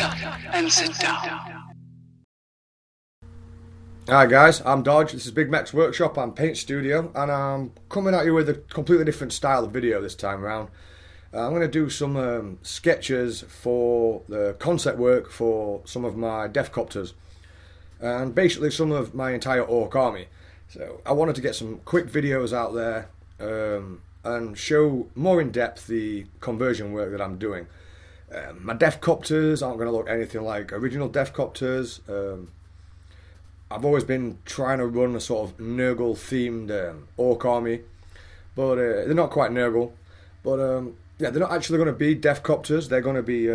up and sit down. Hi guys, I'm Dodge, this is Bigmeks Workshop and Paint Studio, and I'm coming at you with a completely different style of video this time around. I'm going to do some sketches for the concept work for some of my Deffkoptas, and basically some of my entire Orc army. So I wanted to get some quick videos out there and show more in depth the conversion work that I'm doing. My Deffkoptas aren't going to look anything like original Deffkoptas. I've always been trying to run a sort of Nurgle themed Orc army, but they're not quite Nurgle. But yeah, they're not actually going to be Deffkoptas. They're going to be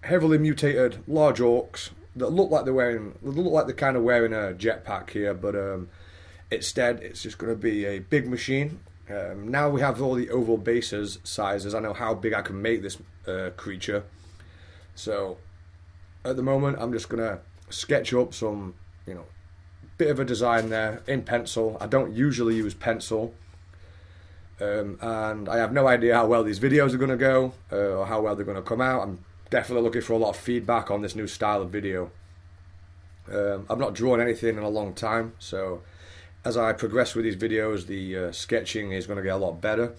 heavily mutated large orcs that look like they're kind of wearing a jetpack here, but instead it's just going to be a big machine. Now we have all the oval bases sizes. I know how big I can make this creature. So at the moment I'm just going to sketch up some, bit of a design there in pencil. I don't usually use pencil, and I have no idea how well these videos are going to go or how well they're going to come out. I'm definitely looking for a lot of feedback on this new style of video. I've not drawn anything in a long time, so as I progress with these videos, the sketching is going to get a lot better.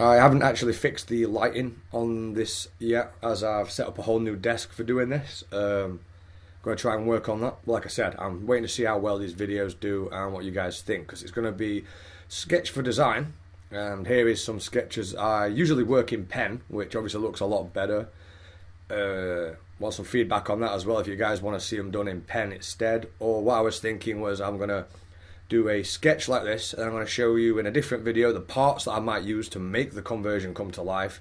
I haven't actually fixed the lighting on this yet, as I've set up a whole new desk for doing this. I'm going to try and work on that. Like I said, I'm waiting to see how well these videos do and what you guys think, because it's going to be sketch for design. And here is some sketches. I usually work in pen, which obviously looks a lot better. Want some feedback on that as well, if you guys want to see them done in pen instead. Or what I was thinking was I'm going to do a sketch like this, and I'm going to show you in a different video the parts that I might use to make the conversion come to life,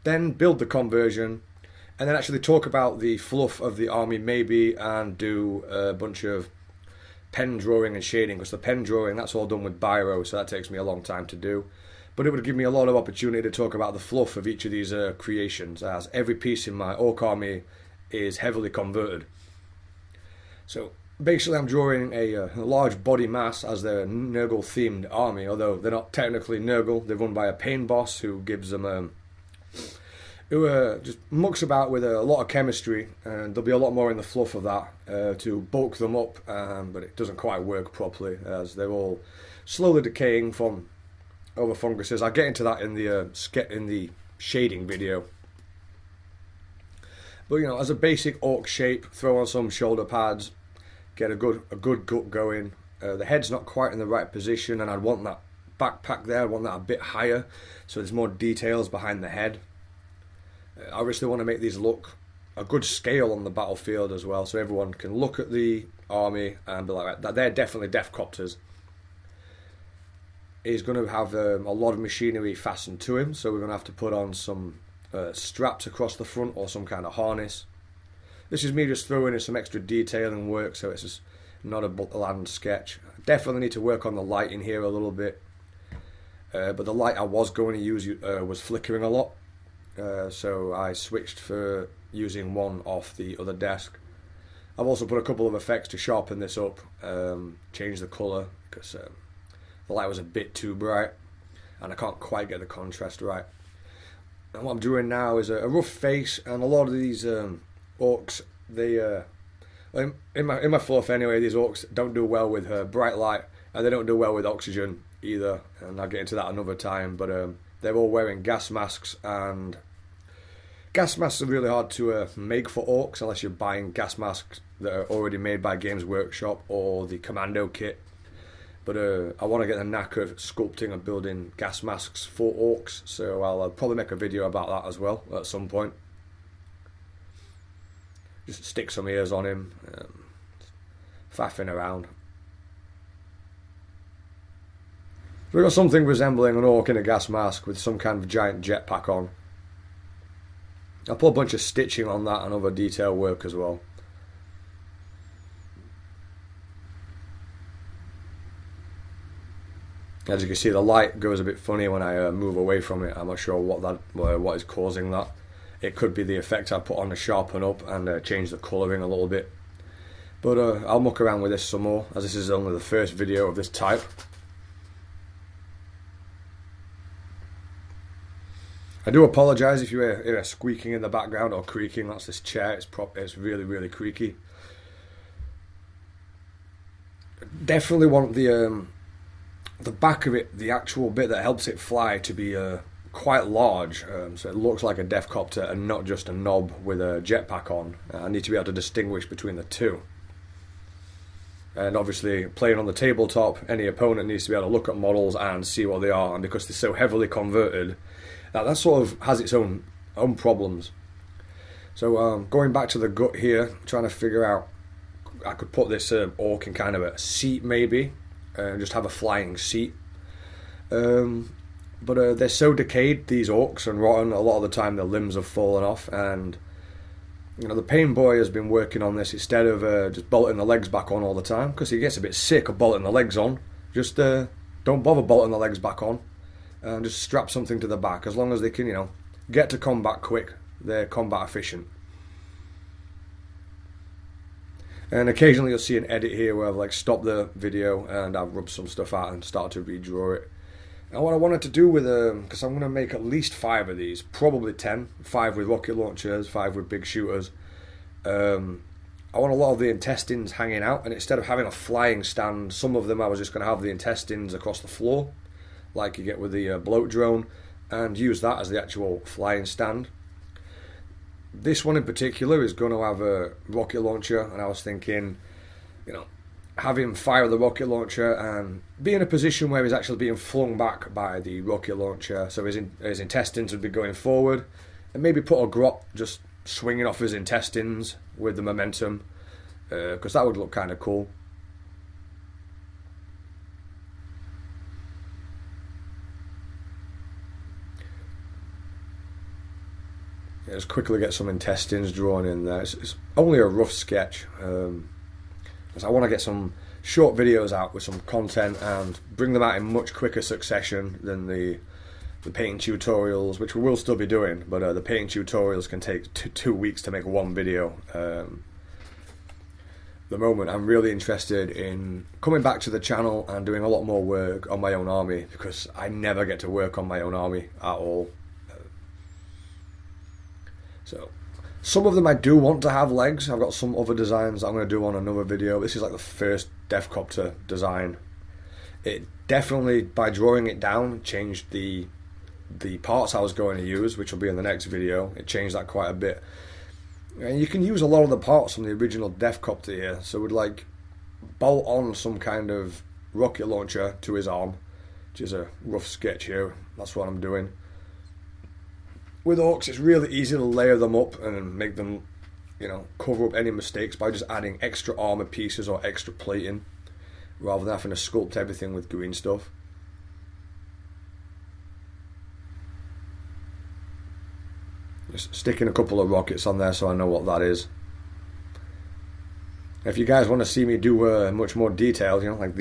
then build the conversion, and then actually talk about the fluff of the army maybe, and do a bunch of pen drawing and shading, because the pen drawing, that's all done with biro, so that takes me a long time to do. But it would give me a lot of opportunity to talk about the fluff of each of these creations, as every piece in my Orc army is heavily converted. So basically I'm drawing a large body mass as their Nurgle themed army, although they're not technically Nurgle. They're run by a pain boss who gives them who just mucks about with a lot of chemistry, and there'll be a lot more in the fluff of that to bulk them up, but it doesn't quite work properly as they're all slowly decaying from over funguses. I'll get into that in the shading video. But as a basic orc shape, throw on some shoulder pads, get a good gut going. The head's not quite in the right position, and I'd want that backpack there. I want that a bit higher, so there's more details behind the head. I obviously want to make these look a good scale on the battlefield as well, so everyone can look at the army and be like, that they're definitely Deffkoptas. He's going to have a lot of machinery fastened to him, so we're going to have to put on some straps across the front or some kind of harness. This is me just throwing in some extra detail and work, so it's just not a bland sketch. I definitely need to work on the lighting here a little bit, but the light I was going to use was flickering a lot, so I switched for using one off the other desk. I've also put a couple of effects to sharpen this up, change the colour, because the light was a bit too bright and I can't quite get the contrast right. And what I'm doing now is a rough face, and a lot of these orcs, they in my fluff anyway, these orcs don't do well with bright light, and they don't do well with oxygen either, and I'll get into that another time. But they're all wearing gas masks, and gas masks are really hard to make for orcs unless you're buying gas masks that are already made by Games Workshop or the commando kit. But I want to get the knack of sculpting and building gas masks for orcs, so I'll probably make a video about that as well at some point. Just stick some ears on him, faffing around. So we've got something resembling an orc in a gas mask with some kind of giant jetpack on. I'll put a bunch of stitching on that and other detail work as well. As you can see, the light goes a bit funny when I move away from it. I'm not sure what is causing that. It could be the effect I put on to sharpen up and change the colouring a little bit. But I'll muck around with this some more, as this is only the first video of this type. I do apologise if you hear squeaking in the background or creaking. That's this chair. It's really, really creaky. Definitely want the back of it, the actual bit that helps it fly, to be quite large, so it looks like a Deffkopta and not just a knob with a jetpack on. I need to be able to distinguish between the two. And obviously, playing on the tabletop, any opponent needs to be able to look at models and see what they are. And because they're so heavily converted, that sort of has its own problems. So going back to the gut here, trying to figure out, I could put this orc in kind of a seat maybe, and just have a flying seat. But they're so decayed, these orcs, and rotten. A lot of the time their limbs have fallen off, and the pain boy has been working on this instead of just bolting the legs back on all the time, because he gets a bit sick of bolting the legs on. Just don't bother bolting the legs back on, and just strap something to the back. As long as they can, get to combat quick, they're combat efficient. And occasionally you'll see an edit here where I've stopped the video and I've rubbed some stuff out and started to redraw it. And what I wanted to do with because I'm going to make at least 5 of these, probably 10, 5 with rocket launchers, 5 with big shooters. I want a lot of the intestines hanging out, and instead of having a flying stand, some of them I was just going to have the intestines across the floor, like you get with the bloat drone, and use that as the actual flying stand. This one in particular is going to have a rocket launcher, and I was thinking, have him fire the rocket launcher and be in a position where he's actually being flung back by the rocket launcher, so his intestines would be going forward, and maybe put a grot just swinging off his intestines with the momentum, because that would look kind of cool. Just quickly get some intestines drawn in there. It's only a rough sketch, because I want to get some short videos out with some content and bring them out in much quicker succession than the painting tutorials, which we will still be doing, but the painting tutorials can take 2 weeks to make one video. At the moment I'm really interested in coming back to the channel and doing a lot more work on my own army, because I never get to work on my own army at all. So some of them I do want to have legs. I've got some other designs that I'm going to do on another video. This is like the first Deffkopta design. It definitely, by drawing it down, changed the parts I was going to use, which will be in the next video. It changed that quite a bit. And you can use a lot of the parts from the original Deffkopta here. So we'd bolt on some kind of rocket launcher to his arm, which is a rough sketch here. That's what I'm doing. With orcs, it's really easy to layer them up and make them, cover up any mistakes by just adding extra armor pieces or extra plating, rather than having to sculpt everything with green stuff. Just sticking a couple of rockets on there so I know what that is. If you guys want to see me do much more details, like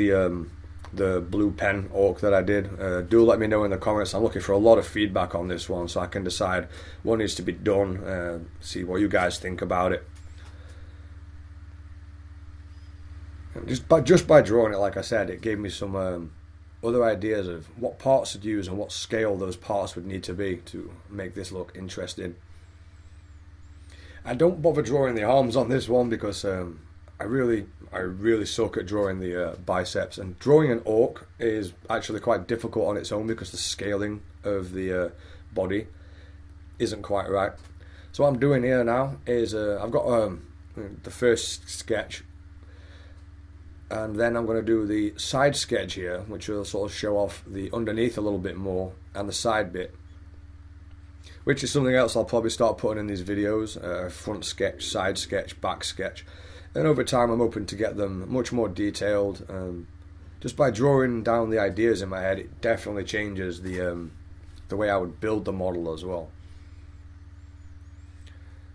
the blue pen orc that I did, do let me know in the comments. I'm looking for a lot of feedback on this one so I can decide what needs to be done, see what you guys think about it. And just by drawing it, like I said, it gave me some other ideas of what parts to use and what scale those parts would need to be to make this look interesting. I don't bother drawing the arms on this one because I really suck at drawing the biceps, and drawing an orc is actually quite difficult on its own because the scaling of the body isn't quite right. So what I'm doing here now is I've got the first sketch, and then I'm going to do the side sketch here, which will sort of show off the underneath a little bit more and the side bit, which is something else I'll probably start putting in these videos. Front sketch, side sketch, back sketch. And over time I'm hoping to get them much more detailed. Just by drawing down the ideas in my head, it definitely changes the way I would build the model as well.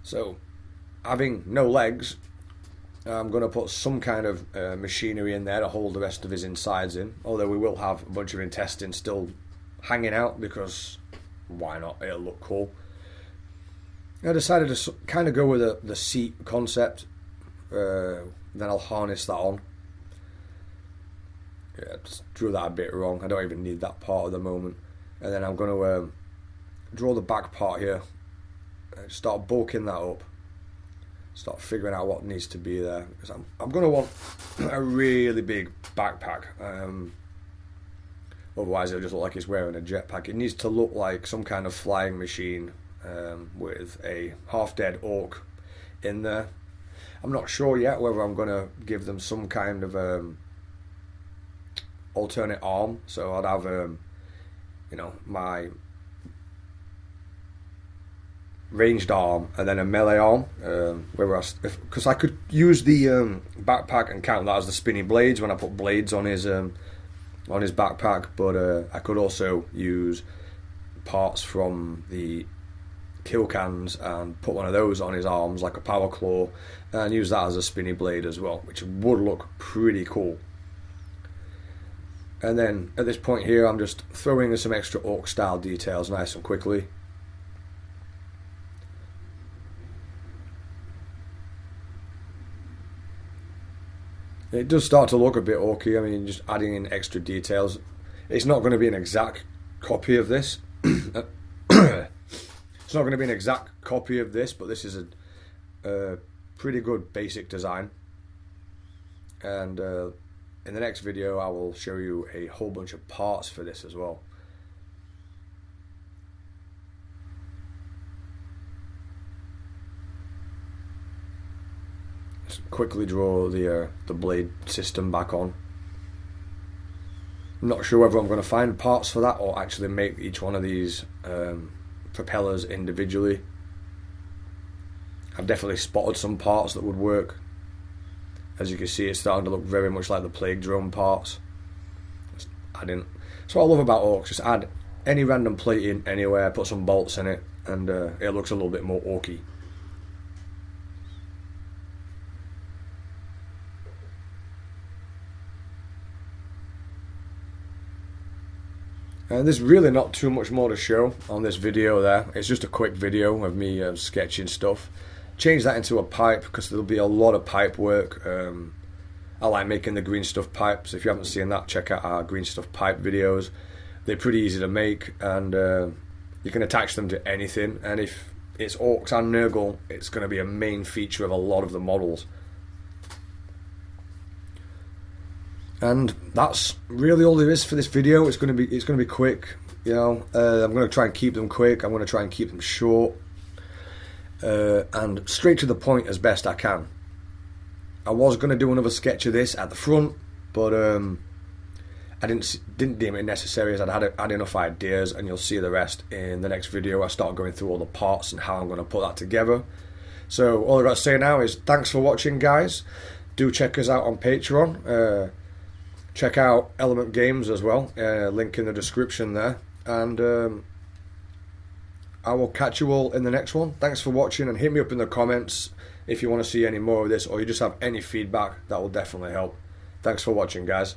So, having no legs, I'm going to put some kind of machinery in there to hold the rest of his insides in, although we will have a bunch of intestines still hanging out because why not, it'll look cool. I decided to kind of go with the seat concept. Then I'll harness that on. Yeah, just drew that a bit wrong. I don't even need that part at the moment. And then I'm going to draw the back part here, and start bulking that up, start figuring out what needs to be there, because I'm going to want a really big backpack. Otherwise it'll just look like he's wearing a jetpack. It needs to look like some kind of flying machine with a half-dead orc in there. I'm not sure yet whether I'm going to give them some kind of alternate arm. So I'd have, you know, my ranged arm and then a melee arm. Because I could use the backpack and count that as the spinny blades when I put blades on his backpack. But I could also use parts from the kill cans and put one of those on his arms like a power claw and use that as a spinny blade as well, which would look pretty cool. And then at this point here I'm just throwing in some extra orc style details nice and quickly. It does start to look a bit orky. I mean, just adding in extra details. It's not going to be an exact copy of this. It's not going to be an exact copy of this, but this is a pretty good basic design. And in the next video I will show you a whole bunch of parts for this as well. Just quickly draw the blade system back on. I'm not sure whether I'm going to find parts for that or actually make each one of these propellers individually. I've definitely spotted some parts that would work. As you can see, it's starting to look very much like the plague drone parts. That's what I love about orcs. Just add any random plate in anywhere, put some bolts in it, and it looks a little bit more orky. And there's really not too much more to show on this video there. It's just a quick video of me sketching stuff. Change that into a pipe because there'll be a lot of pipe work. I like making the green stuff pipes. If you haven't seen that, check out our green stuff pipe videos. They're pretty easy to make, and you can attach them to anything. And if it's orcs and Nurgle, it's going to be a main feature of a lot of the models. And that's really all there is for this video. It's going to be quick. You know, I'm going to try and keep them quick. I'm going to try and keep them short and straight to the point as best I can. I was going to do another sketch of this at the front, but I didn't deem it necessary as I'd had enough ideas, and you'll see the rest in the next video. I start going through all the parts and how I'm going to put that together. So all I've got to say now is thanks for watching, guys. Do check us out on Patreon. Check out Element Games as well, link in the description there, and I will catch you all in the next one. Thanks for watching, and hit me up in the comments if you want to see any more of this, or you just have any feedback. That will definitely help. Thanks for watching, guys.